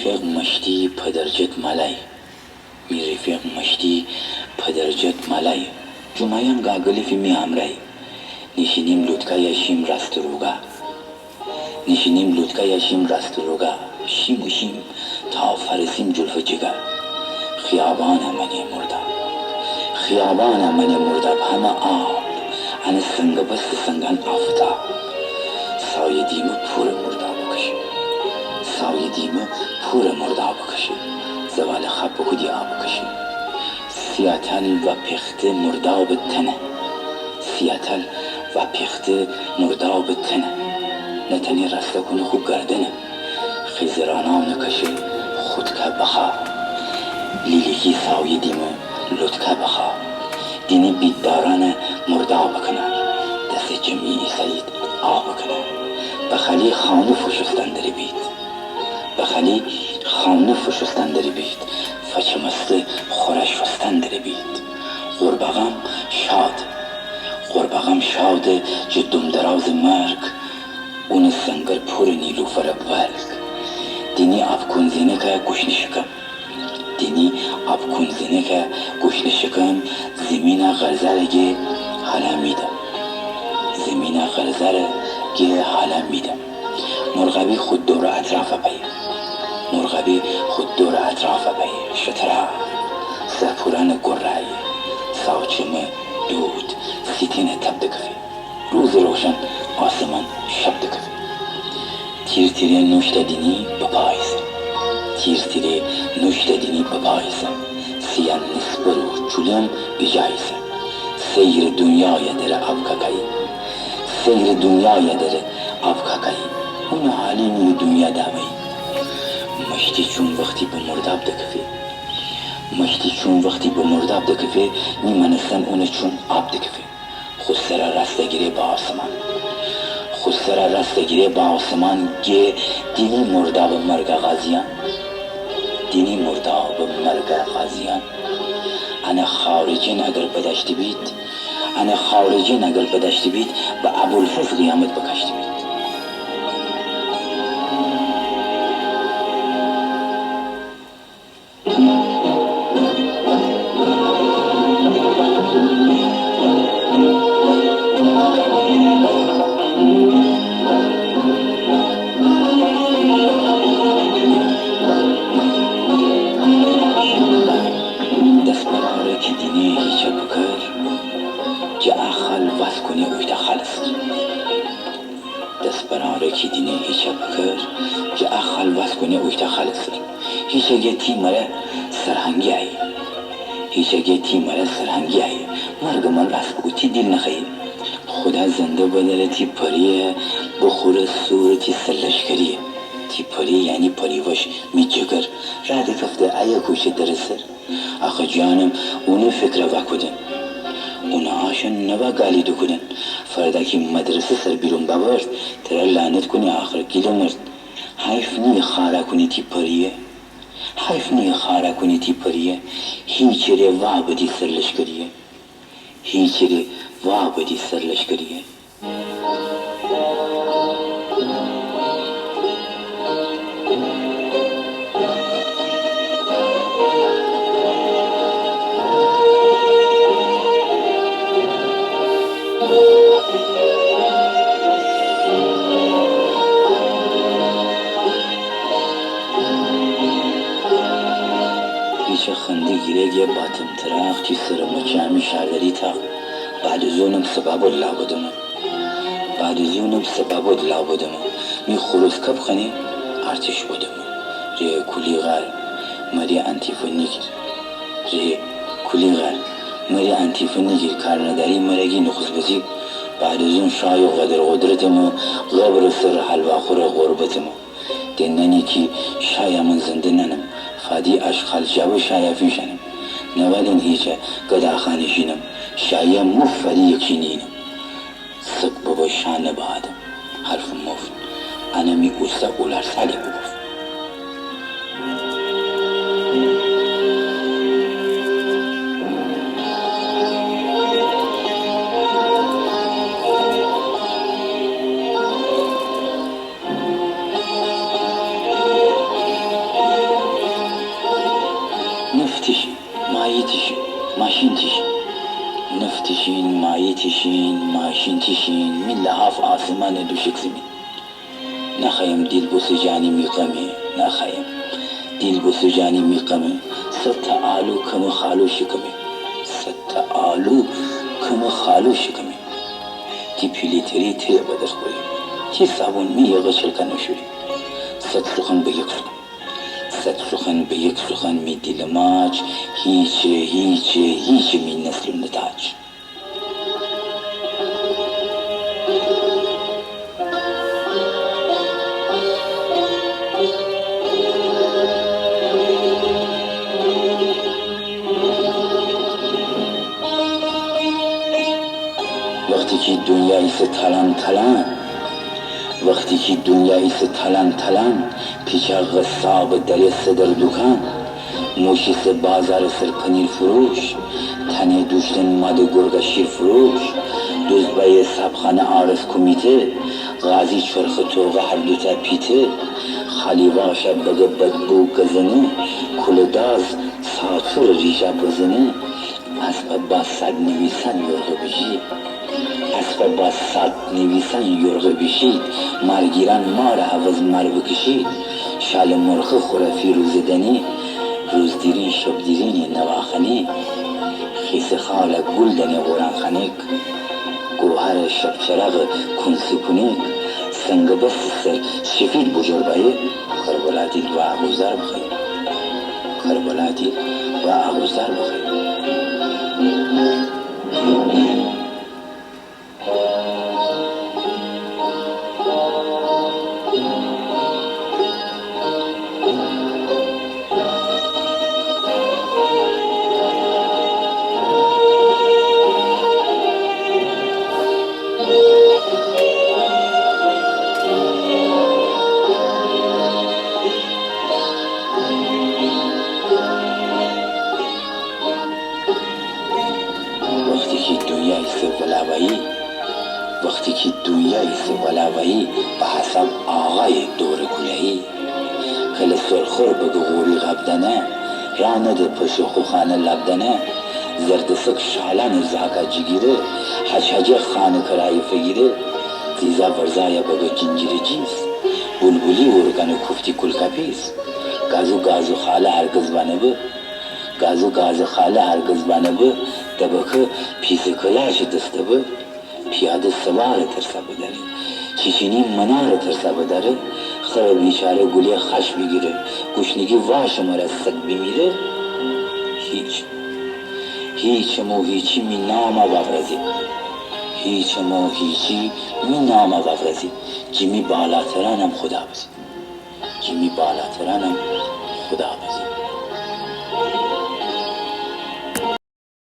میرفق مشتی پدرجت ملای میرفق مشتی پدرجت ملای جمعیم گاگلی فی می همرای نشینیم لودکا یشیم راست روگا نشینیم لودکا یشیم راست روگا شیم و شیم تا فرسیم جلف جگا خیابان من مردا خیابان من مردا همه آب هنه سنگ بست سنگان آفتاب سایه دیمه پور مردا بکشه سایه دیمه پور مردا بکشه زوال خواب بکدی آب بکشه سیاتل و پخت مردا به تنه سیاتل و پخت مردا به تنه نتنی رسته کنه خوب گردنه خیزرانام نکشه خود که بخوا لیلیکی سایه دیمه لطکه بخوا دینی بیدداران مردا بکنه دست جمعی سعید آب بکنه بخلی خانه فشستن داری بید بخلی خانه فشستن داری بید فچمست خورش فستن داری بید غربغم شاد جدوم دراز مرگ اون سنگر پر نیلوفر بلگ دینی اب کنزینه که گوشنی شکم دینی اب کنزینه که گوشنی شکم زمین غرزرگه حالا میدم زمین غرزرگه حالا میدم مرغبی خود دور اطراف بایی مرغبی خود دور اطراف بایی شترا سپوران گرایی ساوچمه دود سیتین تب دکفی روز روشن آسمان شب دکفی تیر تیره نوشت دینی بپایسه تیر تیره نوشت دینی بپایسه سیان نسبرو چولم بجایسه سیر دنیای در ابکاکایی سیر دنیای در ابکاکایی اون حالی نی دنیا دامی مشتی چون وقتی به مرداب دکفی مشتی چون وقتی به مرداب دکفی نیمانستن اون چون آب دکفی خود سر رستگیری با آسمان خود سر رستگیری با آسمان گه دینی مرداب مرگ غازیان دینی مرداب مرگ غازیان انا خارجین اگر بدشتی بید انا خارجین اگر بدشتی بید با ابوالفضل قیامت بکشتی بید هیچگه تی مره سرهنگی ای هیچگه تی مره سرهنگی ای مرگ من راست بگو تی دل نخیی خدا زنده بدره تی پریه بخور سور تی سرلشکریه تی پری یعنی پریوش می جگر رد کفته ایا کوشه درسر آخه جانم اونو فکر وکودن اون آشن نوا گالی دو کدن فردا کی مدرسه سر بیرون ببرد ترا لعنت کنی آخر گیلو مرد حیف نی خارا کنی تی پریه حیف نی خارا کنی تی پریه هیچ ره وا بدی سرلشکریه هیچ ره وا بدی سرلشکریه خنده گیره باتم تراخ تی سرمو جمعی شردری تاق بعد زونم سبب لا بودم بعد زونم سبب لا بودم می خروس کب خنی ارتش بودم ری کلی غر مری انتیفونی گیر ری کلی غر مری انتیفونی گیر کار نداری مرگی نخص بزی بعد زون شای و قدرتمو غبر سر حلوا خور غربتمو دننی کی شای من زنده ننم فادی اشخال جاب شای فیشنم نوادن هیچه قدا خانشینم شای مفری یکینینم سک بابا شان بعدم حرف مفت انا می اوسا اولار سالی بگفت ماشین تیشین نفتشین مایی تیشین ماشین تیشین می لحاف آسمان دوشک زمین نخواهیم دل بسجانی میقمه نخواهیم دل بسجانی میقمه ست آلو کم خالو شکمه ست آلو کم خالو شکمه تی پیلیتری تی بدر خوری تی صابون می یغ چلکن نشوری ست سخن به یک سخن ست سخن به یک سخن می دل ماچ هیچ می نسل نتاج وقتی که دنیایی سے تلان تلان وقتی که دنیایی سے تلان تلان پیچا غصاب در صدر دکان موشی سے بازار سر پنیر فروش تنه دوشتن مد گرگ شیر فروش دزبای سبخانه عارض کمیته غازی چرخ توغ هر دوتا پیته خالی واشا بگه بدبو گزنه کلداز ساتور ریشا بزنه اسباب با صد نویسن یرغ بشی اسباب با صد نویسن یرغ بشید مرگیران مار حوض مر بکشید شال مرخ خرافی روزدنی روزدیرین شبدیرین نواخنی خیس خال گل دنی غوران خنک گوهر شب چراغ کنسی کنک سنگ بس سر شفید بجربایه کربلاتی و آغوزدار بخیر کربلاتی و آغوزدار بخیر وقتی که دنیای سولاوایی به حسب آقای دور کلهی کل سرخور به غوری غبدنه رانده پش خوخانه لبدنه زردسک شالان زاکا جگیره حجه خانه کرای فگیره زیزا ورزای بگو جنجیری جیز بلبلی ورگان کفتی کل کپیز گازو خاله هرگز بانه به گازو خاله هرگز بانه به دبکه پیس کلاش دسته به پیاده سوار ترسا بداره چیچینی منار ترسا بداره خر بیچاره گلی خش بگیره گشنگی واش مرا سگ بمیره هیچی می نام وافرزی می نام وافرزی جیمی بالاترانم خدا بزی